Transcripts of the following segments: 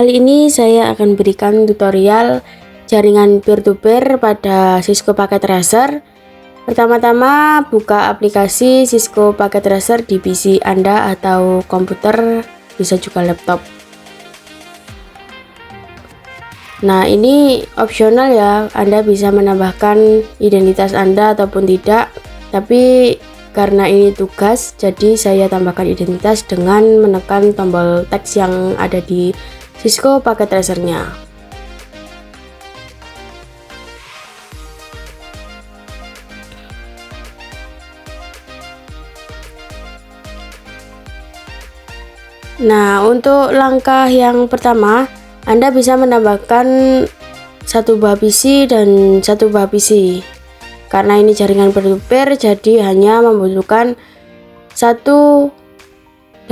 Kali ini saya akan berikan tutorial jaringan peer-to-peer pada Cisco Packet Tracer. Pertama-tama buka aplikasi Cisco Packet Tracer di PC Anda atau komputer, bisa juga laptop. Nah, ini opsional ya, Anda bisa menambahkan identitas Anda ataupun tidak, tapi karena ini tugas, jadi saya tambahkan identitas dengan menekan tombol teks yang ada di Cisco Packet Tracer-nya. Nah, untuk langkah yang pertama, Anda bisa menambahkan satu buah PC dan satu buah PC. Karena ini jaringan peer-to-peer, jadi hanya membutuhkan satu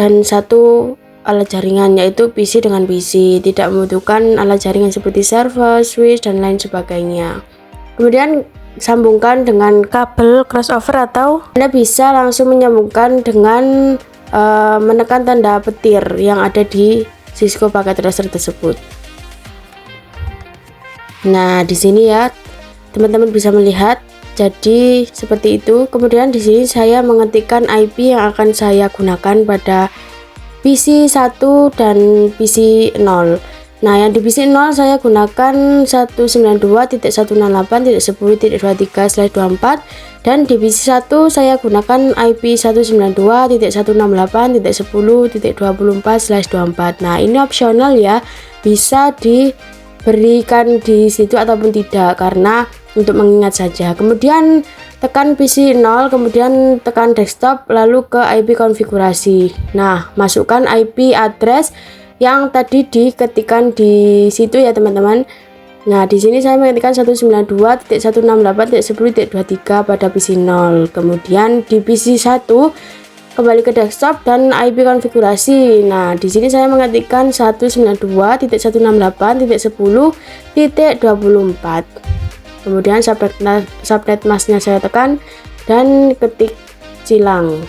dan satu alat jaringan, yaitu PC dengan PC, tidak membutuhkan alat jaringan seperti server, switch, dan lain sebagainya. Kemudian sambungkan dengan kabel crossover, atau Anda bisa langsung menyambungkan dengan menekan tanda petir yang ada di Cisco Packet Tracer tersebut. Nah, di sini ya teman-teman bisa melihat, jadi seperti itu. Kemudian di sini saya mengetikkan IP yang akan saya gunakan pada PC 1 dan PC 0. Nah, yang di PC 0 saya gunakan 192.168.10.23/24, dan di PC 1 saya gunakan IP 192.168.10.24/24. Nah, ini opsional ya, bisa diberikan di situ ataupun tidak, karena untuk mengingat saja. Kemudian tekan PC 0, kemudian tekan desktop, lalu ke IP konfigurasi. Nah, masukkan IP address yang tadi diketikkan di situ ya teman-teman. Nah, di sini saya mengetikkan 192.168.10.23 pada PC 0. Kemudian di PC 1 kembali ke desktop dan IP konfigurasi. Nah, di sini saya mengetikkan 192.168.10.24. Kemudian subnet masknya saya tekan dan ketik silang.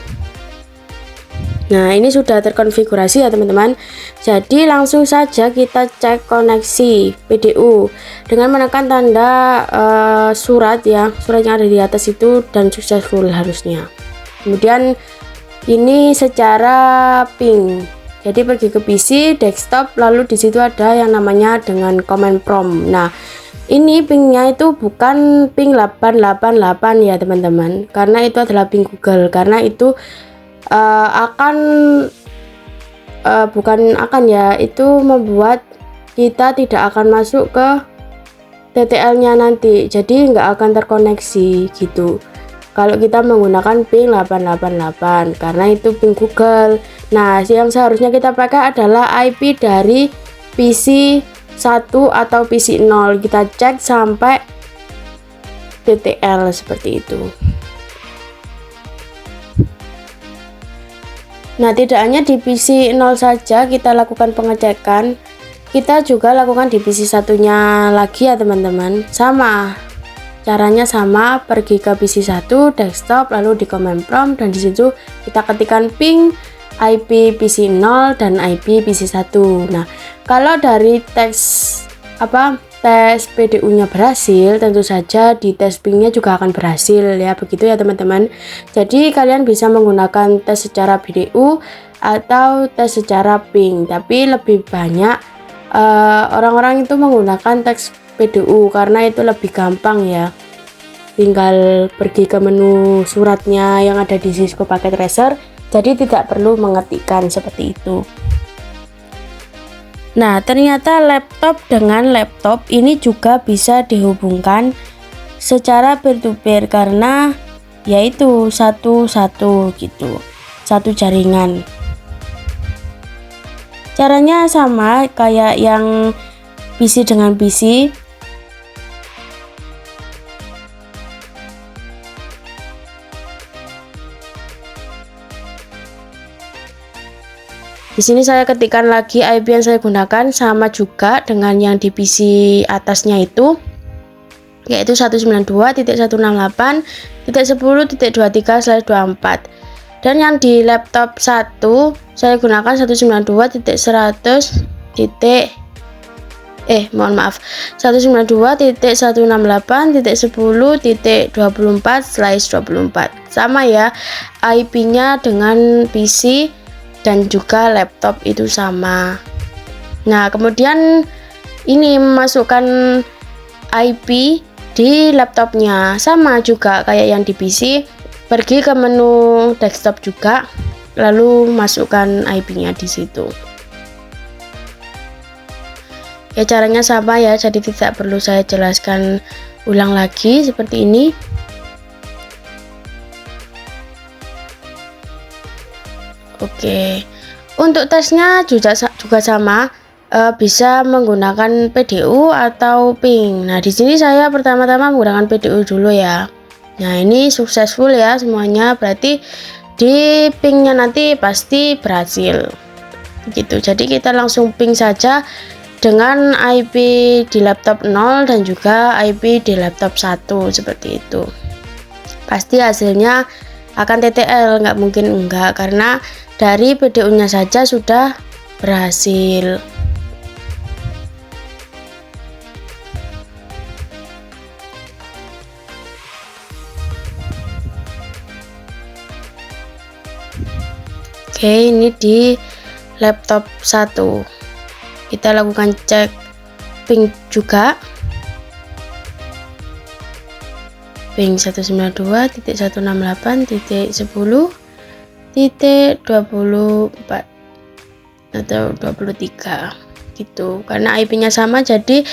Nah, ini sudah terkonfigurasi ya teman-teman. Jadi langsung saja kita cek koneksi PDU dengan menekan tanda surat ya, surat yang ada di atas itu, dan successful harusnya. Kemudian ini secara ping. Jadi pergi ke PC, desktop, lalu di situ ada yang namanya dengan command prompt. Nah, ini pingnya itu bukan ping 888 ya teman-teman, karena itu adalah ping Google. Karena itu itu membuat kita tidak akan masuk ke TTL nya nanti, jadi nggak akan terkoneksi gitu kalau kita menggunakan ping 888, karena itu ping Google. Nah, yang seharusnya kita pakai adalah IP dari PC 1 atau PC 0. Kita cek sampai TTL seperti itu. Nah, tidak hanya di PC 0 saja kita lakukan pengecekan, kita juga lakukan di PC satunya lagi ya teman-teman. Sama, caranya sama, pergi ke PC 1, desktop, lalu di command prompt, dan disitu kita ketikkan ping IP PC 0 dan IP PC 1. Nah, kalau dari tes PDU nya berhasil, tentu saja di tes pingnya juga akan berhasil ya, begitu ya teman-teman. Jadi kalian bisa menggunakan tes secara PDU atau tes secara ping, tapi lebih banyak orang-orang itu menggunakan tes PDU karena itu lebih gampang ya. Tinggal pergi ke menu suratnya yang ada di Cisco Packet Tracer, jadi tidak perlu mengetikkan seperti itu. Nah, ternyata laptop dengan laptop ini juga bisa dihubungkan secara peer-to-peer, karena yaitu satu gitu, satu jaringan. Caranya sama kayak yang PC dengan PC. Di sini saya ketikkan lagi IP yang saya gunakan, sama juga dengan yang di PC atasnya itu, yaitu 192.168.10.23/24. Dan yang di laptop 1 saya gunakan 192.100.1 mohon maaf, 192.168.10.24/24 sama ya, IP-nya dengan PC dan juga laptop itu sama. Nah, kemudian ini memasukkan IP di laptopnya sama juga kayak yang di PC, pergi ke menu desktop juga, lalu masukkan IP-nya di situ. Ya, caranya sama ya, jadi tidak perlu saya jelaskan ulang lagi seperti ini. Oke, untuk tesnya juga sama, bisa menggunakan PDU atau ping. Nah, di sini saya pertama-tama menggunakan PDU dulu ya. Nah, ini successful ya semuanya, berarti di pingnya nanti pasti berhasil gitu. Jadi kita langsung ping saja dengan IP di laptop 0 dan juga IP di laptop 1 seperti itu. Pasti hasilnya akan TTL, nggak mungkin enggak, karena dari PDU-nya saja sudah berhasil. Oke, ini di laptop 1. Kita lakukan cek ping juga. Ping 192.168.10.24 atau 23 gitu. Karena IP-nya sama, jadi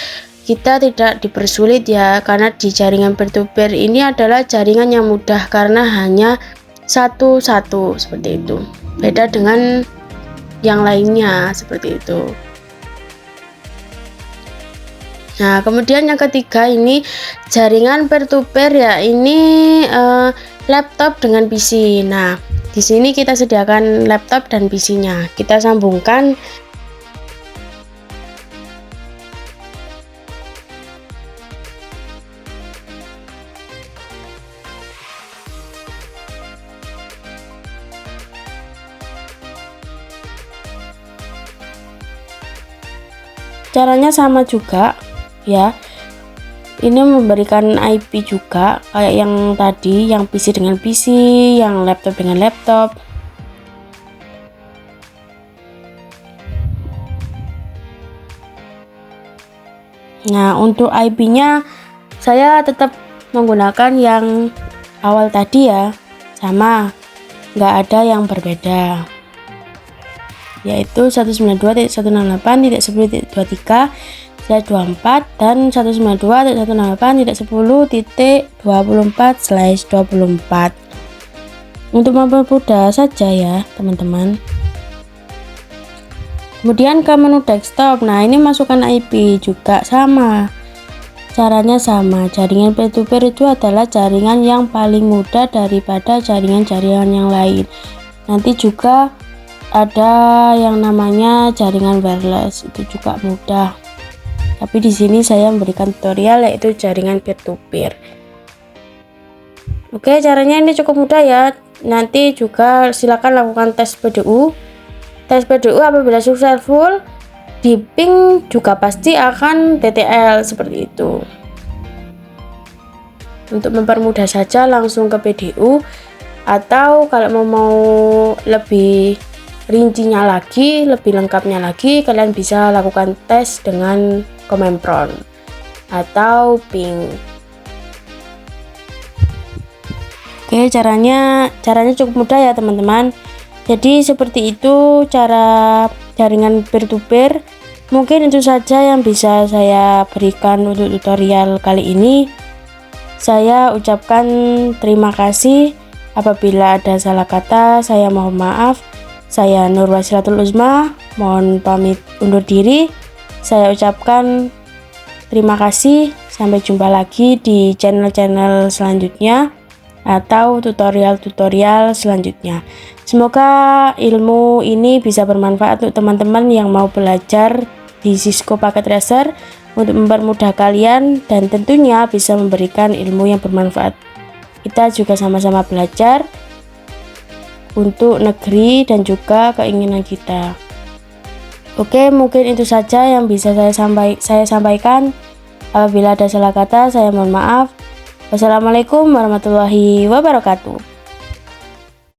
kita tidak dipersulit ya, karena di jaringan peer-to-peer ini adalah jaringan yang mudah karena hanya satu-satu seperti itu. Beda dengan yang lainnya seperti itu. Nah, kemudian yang ketiga ini jaringan peer-to-peer ya, ini laptop dengan PC. Nah, di sini kita sediakan laptop dan PC-nya. Kita sambungkan. Caranya sama juga ya, ini memberikan IP juga kayak yang tadi, yang PC dengan PC, yang laptop dengan laptop. Nah, untuk IP-nya saya tetap menggunakan yang awal tadi ya, sama, nggak ada yang berbeda, yaitu 192.168.10.23/24 dan 192.168.10.24/24 untuk mempermudah saja ya teman-teman. Kemudian ke menu desktop. Nah, ini masukkan IP juga sama, caranya sama. Jaringan peer-to-peer itu adalah jaringan yang paling mudah daripada jaringan-jaringan yang lain. Nanti juga ada yang namanya jaringan wireless, itu juga mudah, tapi di sini saya memberikan tutorial yaitu jaringan peer-to-peer. Oke, caranya ini cukup mudah ya. Nanti juga silakan lakukan tes PDU. Tes PDU apabila successful, di ping juga pasti akan TTL seperti itu. Untuk mempermudah saja langsung ke PDU, atau kalau mau lebih rincinya lagi, lebih lengkapnya lagi, kalian bisa lakukan tes dengan Komempron atau ping. Oke, caranya cukup mudah ya teman-teman. Jadi seperti itu cara jaringan peer-to-peer. Mungkin itu saja yang bisa saya berikan untuk tutorial kali ini. Saya ucapkan terima kasih. Apabila ada salah kata, saya mohon maaf. Saya Nur Wasilatul Uzma, mohon pamit undur diri. Saya ucapkan terima kasih. Sampai jumpa lagi di channel-channel selanjutnya atau tutorial-tutorial selanjutnya. Semoga ilmu ini bisa bermanfaat untuk teman-teman yang mau belajar di Cisco Packet Tracer untuk mempermudah kalian dan tentunya bisa memberikan ilmu yang bermanfaat. Kita juga sama-sama belajar untuk negeri dan juga keinginan kita. Oke, mungkin itu saja yang bisa saya sampaikan. Apabila ada salah kata, saya mohon maaf. Wassalamualaikum warahmatullahi wabarakatuh.